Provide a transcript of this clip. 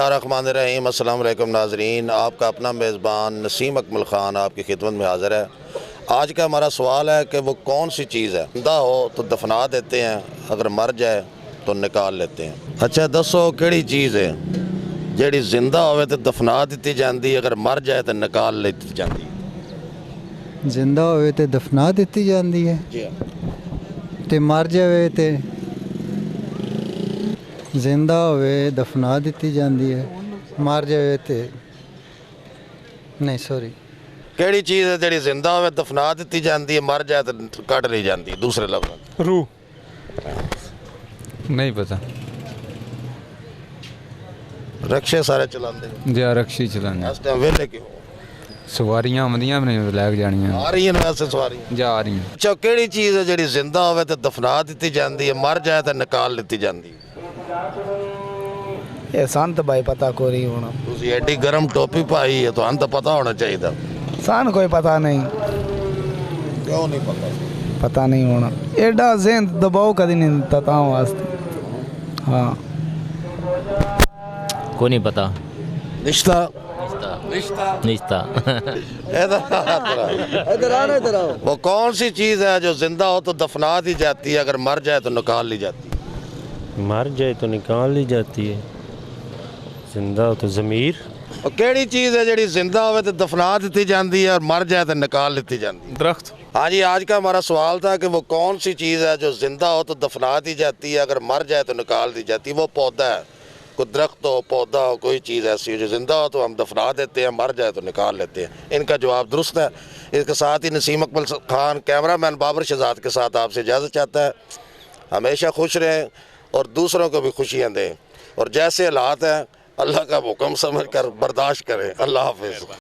रहमान अस्सलाम वालेकुम नाजरीन, आपका अपना मेज़बान नसीम अकमल ख़ान आपकी खिदमत में हाज़िर है। आज का हमारा सवाल है कि वो कौन सी चीज़ है, जिंदा हो तो दफना देते हैं, अगर मर जाए तो निकाल लेते हैं। अच्छा दसो किहड़ी चीज़ है जिहड़ी जिंदा होवे तो दफना दी जाती, अगर मर जाए तो निकाल ली जाती है। जिंदा होवे ते दफना दी जाती है जी ते मर जावे ते जिंदा होवे दफना दी जाती है, मर जावे ते नहीं सॉरी किहड़ी चीज़ है जिहड़ी जिंदा होवे दफना दी जाती है, मर जाए तो कट ली जाती है। दूसरे लफ्ज़ रूह नहीं पता। रक्शे सारे चलाते जा रक्शी चलाने इस टाइम वेले क्यों सवारियां आमदियां ने लैके जानियां आ रही हैं वैसे सवारी जा रही हैं। अच्छा किहड़ी चीज़ है जिहड़ी जिंदा होवे तो दफना दी जाती है, मर जाए तो निकाल ली जाती है। ये सान तो भाई पता को रही होना, तुसी एडी गर्म टोपी पाई है तो तो पता होना चाहिए। सान कोई पता नहीं, क्यों नहीं पता नहीं होना। एडा ज़हन दबाव कभी नहीं देता ता वास्ते। हाँ को नहीं पता। रिश्ता निश्ता वो कौन सी चीज़ है जो जिंदा हो तो दफना दी जाती है, अगर मर जाए तो निकाल ली जाती है। मर जाए तो निकाल ली जाती है, जिंदा हो तो ज़मीर। और केड़ी चीज़ है जिहड़ी जिंदा होवे तो दफना दी जाती है और मर जाए तो निकाल ली जाती है। दरख्त। हाँ जी, आज का हमारा सवाल था कि वो कौन सी चीज़ है जो जिंदा हो तो दफना दी जाती है, अगर मर जाए तो निकाल दी जाती है। वो पौधा है, कोई दरख्त हो, पौधा हो, कोई चीज़ ऐसी हो जो जिंदा हो तो हम दफना देते हैं, मर जाए तो निकाल लेते हैं। इनका जवाब दुरुस्त है। इसके साथ ही नसीम अकमल ख़ान कैमरामैन बाबर शहजाद के साथ आपसे इजाज़त चाहता है। हमेशा खुश रहें और दूसरों को भी खुशियाँ दें, और जैसे हालात हैं अल्लाह का हुक्म समझ कर बर्दाश्त करें। अल्लाह हाफिज़।